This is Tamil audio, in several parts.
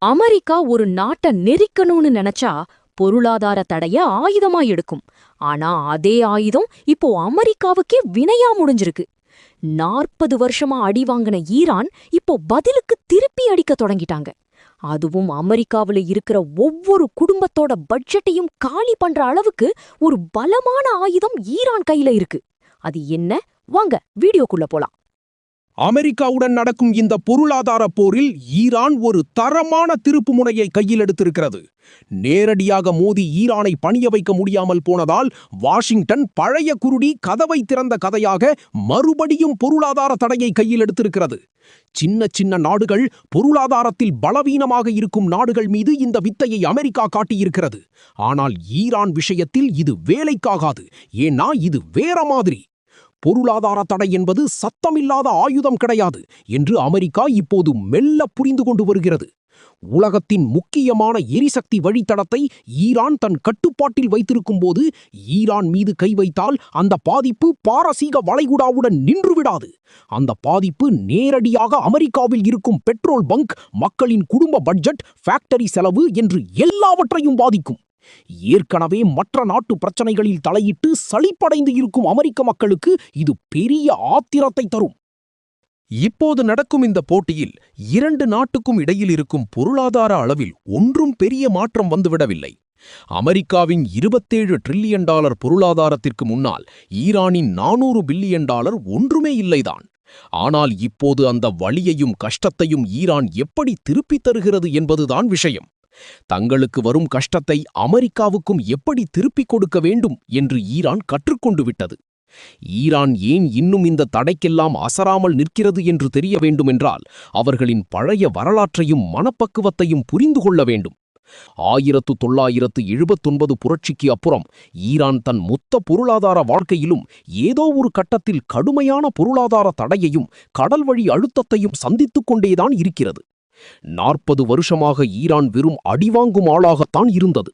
அமெரிக்கா ஒரு நாட்டை நெரிக்கணும்னு நினைச்சா பொருளாதார தடைய ஆயுதமா எடுக்கும். ஆனா அதே ஆயுதம் இப்போ அமெரிக்காவுக்கே வினையா முடிஞ்சிருக்கு. 40 வருஷமா அடி வாங்கின ஈரான் இப்போ பதிலுக்கு திருப்பி அடிக்க தொடங்கிட்டாங்க. அதுவும் அமெரிக்காவுல இருக்கிற ஒவ்வொரு குடும்பத்தோட பட்ஜெட்டையும் காலி பண்ற அளவுக்கு ஒரு பலமான ஆயுதம் ஈரான் கையில இருக்கு. அது என்ன? வாங்க வீடியோக்குள்ள போலாம். அமெரிக்காவுடன் நடக்கும் இந்த பொருளாதார போரில் ஈரான் ஒரு தரமான திருப்பு முனையை கையில் எடுத்திருக்கிறது. நேரடியாக மோதி ஈரானை பணிய வைக்க முடியாமல் போனதால் வாஷிங்டன் பழைய குருடி கதவை திறந்த கதையாக மறுபடியும் பொருளாதார தடையை கையில் எடுத்திருக்கிறது. சின்ன சின்ன நாடுகள், பொருளாதாரத்தில் பலவீனமாக இருக்கும் நாடுகள் மீது இந்த வித்தையை அமெரிக்கா காட்டியிருக்கிறது. ஆனால் ஈரான் விஷயத்தில் இது வேலைக்காகாது. ஏன்னா இது வேற மாதிரி. பொருளாதார தடை என்பது சத்தமில்லாத ஆயுதம் கிடையாது என்று அமெரிக்கா இப்போது மெல்ல புரிந்து கொண்டு வருகிறது. உலகத்தின் முக்கியமான எரிசக்தி வழித்தடத்தை ஈரான் தன் கட்டுப்பாட்டில் வைத்திருக்கும் போது ஈரான் மீது கை வைத்தால் அந்த பாதிப்பு பாரசீக வளைகுடாவுடன் நின்றுவிடாது. அந்த பாதிப்பு நேரடியாக அமெரிக்காவில் இருக்கும் பெட்ரோல் பங்க், மக்களின் குடும்ப பட்ஜெட், ஃபேக்டரி செலவு என்று எல்லாவற்றையும் பாதிக்கும். ஏற்கனவே மற்ற நாட்டு பிரச்சனைகளில் தலையிட்டு சலிப்படைந்து இருக்கும் அமெரிக்க மக்களுக்கு இது பெரிய ஆத்திரத்தை தரும். இப்போது நடக்கும் இந்த போட்டியில் இரண்டு நாட்டுக்கும் இடையில் இருக்கும் பொருளாதார அளவில் ஒன்றும் பெரிய மாற்றம் வந்துவிடவில்லை. அமெரிக்காவின் $27 டிரில்லியன் பொருளாதாரத்திற்கு முன்னால் ஈரானின் $400 பில்லியன் ஒன்றுமே இல்லைதான். ஆனால் இப்போது அந்த வலியையும் கஷ்டத்தையும் ஈரான் எப்படி திருப்பித் தருகிறது என்பதுதான் விஷயம். தங்களுக்கு வரும் கஷ்டத்தை அமெரிக்காவுக்கும் எப்படி திருப்பிக் கொடுக்க வேண்டும் என்று ஈரான் கற்றுக்கொண்டு விட்டது. ஈரான் ஏன் இன்னும் இந்த தடைக்கெல்லாம் அசராமல் நிற்கிறது என்று தெரிய வேண்டுமென்றால் அவர்களின் பழைய வரலாற்றையும் மனப்பக்குவத்தையும் புரிந்து கொள்ள வேண்டும். 1979 புரட்சிக்கு அப்புறம் ஈரான் தன் மொத்த பொருளாதார வாழ்க்கையிலும் ஏதோ ஒரு கட்டத்தில் கடுமையான பொருளாதார தடையையும் கடல் வழி அழுத்தத்தையும் சந்தித்துக் கொண்டேதான் இருக்கிறது. 40 வருஷமாக ஈரான் வெறும் அடிவாங்கும் ஆளாகத்தான் இருந்தது.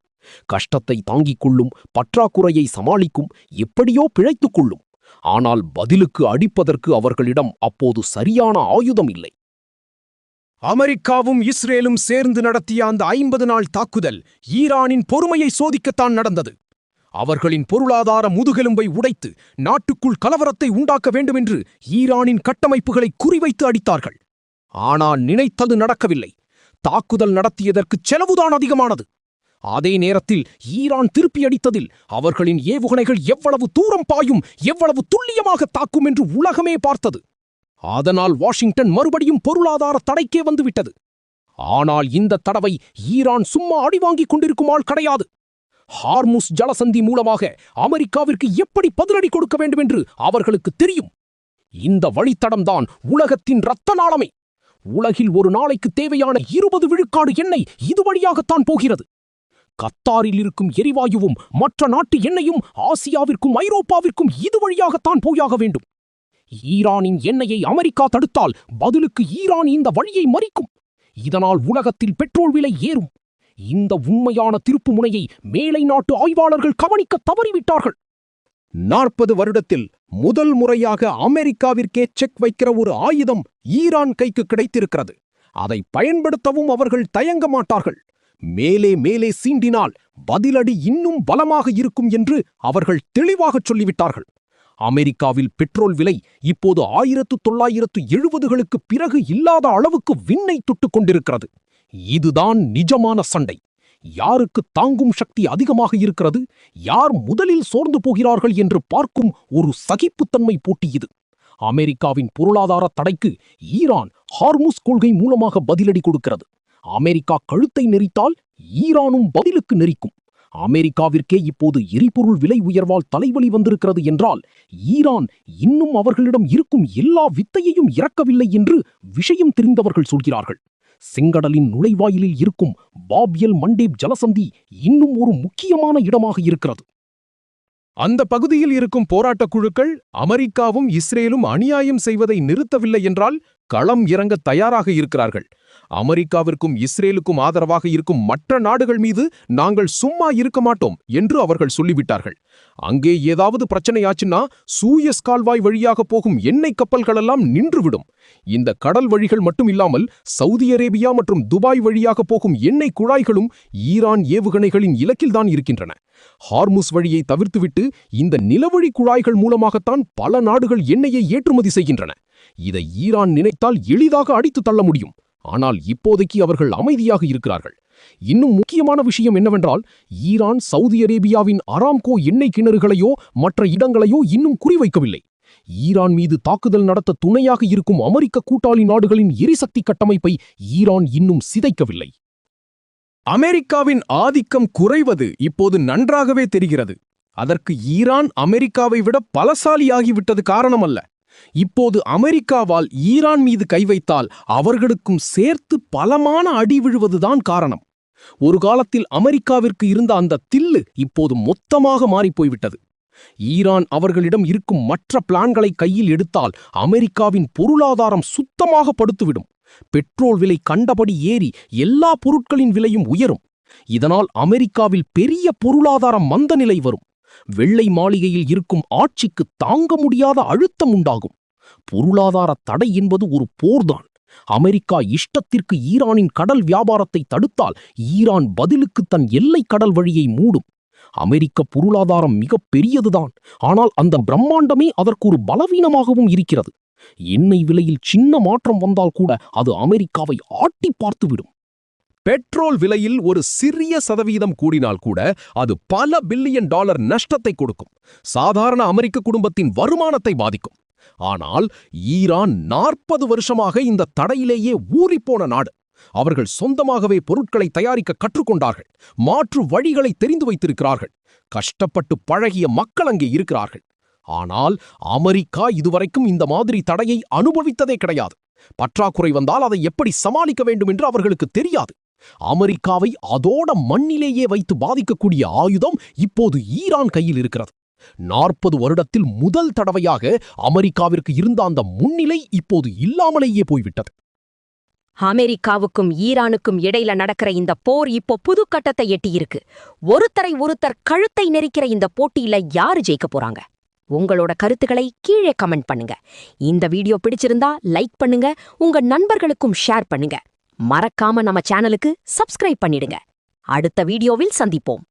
கஷ்டத்தை தாங்கிக் கொள்ளும், பற்றாக்குறையை சமாளிக்கும், எப்படியோ பிழைத்துக் கொள்ளும். ஆனால் பதிலுக்கு அடிப்பதற்கு அவர்களிடம் அப்போது சரியான ஆயுதம் இல்லை. அமெரிக்காவும் இஸ்ரேலும் சேர்ந்து நடத்திய அந்த 50 நாள் தாக்குதல் ஈரானின் பொறுமையை சோதிக்கத்தான் நடந்தது. அவர்களின் பொருளாதார முதுகெலும்பை உடைத்து நாட்டுக்குள் கலவரத்தை உண்டாக்க வேண்டுமென்று ஈரானின் கட்டமைப்புகளை குறிவைத்து அடித்தார்கள். ஆனால் நினைத்தது நடக்கவில்லை. தாக்குதல் நடத்தியதற்கு செலவுதான் அதிகமானது. அதே நேரத்தில் ஈரான் திருப்பி அடித்ததில் அவர்களின் ஏவுகணைகள் எவ்வளவு தூரம் பாயும், எவ்வளவு துல்லியமாக தாக்கும் என்று உலகமே பார்த்தது. அதனால் வாஷிங்டன் மறுபடியும் பொருளாதார தடைக்கே வந்துவிட்டது. ஆனால் இந்த தடவை ஈரான் சும்மா அடிவாங்கிக் கொண்டிருக்கும் ஆள் கிடையாது. ஹார்முஸ் ஜலசந்தி மூலமாக அமெரிக்காவிற்கு எப்படி பதிலடி கொடுக்க வேண்டும் என்று அவர்களுக்கு தெரியும். இந்த வழித்தடம்தான் உலகத்தின் இரத்த நாளமே. உலகில் ஒரு நாளைக்கு தேவையான 20 விழுக்காடு எண்ணெய் இது வழியாகத்தான் போகிறது. கத்தாரில் இருக்கும் எரிவாயுவும் மற்ற நாட்டு எண்ணெயும் ஆசியாவிற்கும் ஐரோப்பாவிற்கும் இது வழியாகத்தான் போயாக வேண்டும். ஈரானின் எண்ணெயை அமெரிக்கா தடுத்தால் பதிலுக்கு ஈரான் இந்த வழியை மறிக்கும். இதனால் உலகத்தில் பெட்ரோல் விலை ஏறும். இந்த உண்மையான திருப்பு முனையை மேலை நாட்டு ஆய்வாளர்கள் கவனிக்க தவறிவிட்டார்கள். 40 வருடத்தில் முதல் முறையாக அமெரிக்காவிற்கே செக் வைக்கிற ஒரு ஆயுதம் ஈரான் கைக்கு கிடைத்திருக்கிறது. அதை பயன்படுத்தவும் அவர்கள் தயங்க மாட்டார்கள். மேலே மேலே சீண்டினால் பதிலடி இன்னும் பலமாக இருக்கும் என்று அவர்கள் தெளிவாகச் சொல்லிவிட்டார்கள். அமெரிக்காவில் பெட்ரோல் விலை இப்போது 1970களுக்கு பிறகு இல்லாத அளவுக்கு விண்ணை தொட்டுக் கொண்டிருக்கிறது. இதுதான் நிஜமான சண்டை. யாருக்கு தாங்கும் சக்தி அதிகமாக இருக்கிறது, யார் முதலில் சோர்ந்து போகிறார்கள் என்று பார்க்கும் ஒரு சகிப்புத்தன்மை போட்டி இது. அமெரிக்காவின் பொருளாதார தடைக்கு ஈரான் ஹார்முஸ் கொள்கை மூலமாக பதிலடி கொடுக்கிறது. அமெரிக்கா கழுத்தை நெரித்தால் ஈரானும் பதிலுக்கு நெரிக்கும். அமெரிக்காவிற்கே இப்போது எரிபொருள் விலை உயர்வால் தலைவலி வந்திருக்கிறது என்றால் ஈரான் இன்னும் அவர்களிடம் இருக்கும் எல்லா வித்தையையும் இறக்கவில்லை என்று விஷயம் தெரிந்தவர்கள் சொல்கிறார்கள். செங்கடலின் நுழைவாயிலில் இருக்கும் பாப்-எல் மண்டேப் ஜலசந்தி இன்னும் ஒரு முக்கியமான இடமாக இருக்கிறது. அந்த பகுதியில் இருக்கும் போராட்டக் குழுக்கள் அமெரிக்காவும் இஸ்ரேலும் அநியாயம் செய்வதை நிறுத்தவில்லை என்றால் களம் இறங்க தயாராக இருக்கிறார்கள். அமெரிக்காவிற்கும் இஸ்ரேலுக்கும் ஆதரவாக இருக்கும் மற்ற நாடுகள் மீது நாங்கள் சும்மா இருக்க மாட்டோம் என்று அவர்கள் சொல்லிவிட்டார்கள். அங்கே ஏதாவது பிரச்சனையாச்சுன்னா சூயஸ் கால்வாய் வழியாக போகும் எண்ணெய் கப்பல்களெல்லாம் நின்றுவிடும். இந்த கடல் வழிகள் மட்டும் இல்லாமல் சவுதி அரேபியா மற்றும் துபாய் வழியாக போகும் எண்ணெய் குழாய்களும் ஈரான் ஏவுகணைகளின் இலக்கில்தான் இருக்கின்றன. ஹார்முஸ் வழியை தவிர்த்துவிட்டு இந்த நிலவழி குழாய்கள் மூலமாகத்தான் பல நாடுகள் எண்ணெயை ஏற்றுமதி செய்கின்றன. இதை ஈரான் நினைத்தால் எளிதாக அடித்து தள்ள முடியும். ஆனால் இப்போதைக்கு அவர்கள் அமைதியாக இருக்கிறார்கள். இன்னும் முக்கியமான விஷயம் என்னவென்றால், ஈரான் சவுதி அரேபியாவின் அராம்கோ எண்ணெய் கிணறுகளையோ மற்ற இடங்களையோ இன்னும் குறிவைக்கவில்லை. ஈரான் மீது தாக்குதல் நடத்த துணையாக இருக்கும் அமெரிக்க கூட்டாளி நாடுகளின் எரிசக்தி கட்டமைப்பை ஈரான் இன்னும் சிதைக்கவில்லை. அமெரிக்காவின் ஆதிக்கம் குறைவது இப்போது நன்றாகவே தெரிகிறது. அதற்கு ஈரான் அமெரிக்காவை விட பலசாலியாகிவிட்டது காரணமல்ல. இப்போது அமெரிக்காவால் ஈரான் மீது கை வைத்தால் அவர்களுக்கும் சேர்த்து பலமான அடி விழுவதுதான் காரணம். ஒரு காலத்தில் அமெரிக்காவிற்கு இருந்த அந்த தில்லு இப்போது மொத்தமாக மாறிப்போய்விட்டது. ஈரான் அவர்களிடம் இருக்கும் மற்ற பிளான்களை கையில் எடுத்தால் அமெரிக்காவின் பொருளாதாரம் சுத்தமாக படுத்துவிடும். பெட்ரோல் விலை கண்டபடி ஏறி எல்லா பொருட்களின் விலையும் உயரும். இதனால் அமெரிக்காவில் பெரிய பொருளாதார மந்த நிலை வரும். வெள்ளை மாளிகையில் இருக்கும் ஆட்சிக்கு தாங்க முடியாத அழுத்தம் உண்டாகும். பொருளாதார தடை என்பது ஒரு போர்தான். அமெரிக்கா இஷ்டத்திற்கு ஈரானின் கடல் வியாபாரத்தை தடுத்தால் ஈரான் பதிலுக்கு தன் எல்லை கடல் வழியை மூடும். அமெரிக்க பொருளாதாரம் மிக பெரியதுதான். ஆனால் அந்த பிரம்மாண்டமே அதற்கு ஒரு பலவீனமாகவும் இருக்கிறது. எண்ணெய் விலையில் சின்ன மாற்றம் வந்தால் கூட அது அமெரிக்காவை ஆட்டி பார்த்துவிடும். பெட்ரோல் விலையில் ஒரு சிறிய சதவீதம் கூடினால் கூட அது பல பில்லியன் டாலர் நஷ்டத்தை கொடுக்கும். சாதாரண அமெரிக்க குடும்பத்தின் வருமானத்தை பாதிக்கும். ஆனால் ஈரான் 40 வருஷமாக இந்த தடையிலேயே ஊறிப்போன நாடு. அவர்கள் சொந்தமாகவே பொருட்களை தயாரிக்க கற்றுக்கொண்டார்கள். மாற்று வழிகளை தெரிந்து வைத்திருக்கிறார்கள். கஷ்டப்பட்டு பழகிய மக்கள் அங்கே இருக்கிறார்கள். ஆனால் அமெரிக்கா இதுவரைக்கும் இந்த மாதிரி தடையை அனுபவித்ததே கிடையாது. பற்றாக்குறை வந்தால் அதை எப்படி சமாளிக்க வேண்டும் என்று அவர்களுக்கு தெரியாது. அமெரிக்காவை அதோட மண்ணிலேயே வைத்து பாதிக்கக்கூடிய ஆயுதம் இப்போது ஈரான் கையில் இருக்கிறது. 40 வருடத்தில் முதல் தடவையாக அமெரிக்காவிற்கு இருந்த அந்த முன்னிலை இப்போது இல்லாமலேயே போய்விட்டது. அமெரிக்காவுக்கும் ஈரானுக்கும் இடையில நடக்கிற இந்த போர் இப்போ புது கட்டத்தை எட்டியிருக்கு. ஒருத்தர் கழுத்தை நெரிக்கிற இந்த போட்டியில யாரு ஜெயிக்க போறாங்க? உங்களோட கருத்துக்களை கீழே கமெண்ட் பண்ணுங்க. இந்த வீடியோ பிடிச்சிருந்தா லைக் பண்ணுங்க, உங்க நண்பர்களுக்கும் ஷேர் பண்ணுங்க. மறக்காம நம்ம சேனலுக்கு சப்ஸ்கிரைப் பண்ணிடுங்க. அடுத்த வீடியோவில் சந்திப்போம்.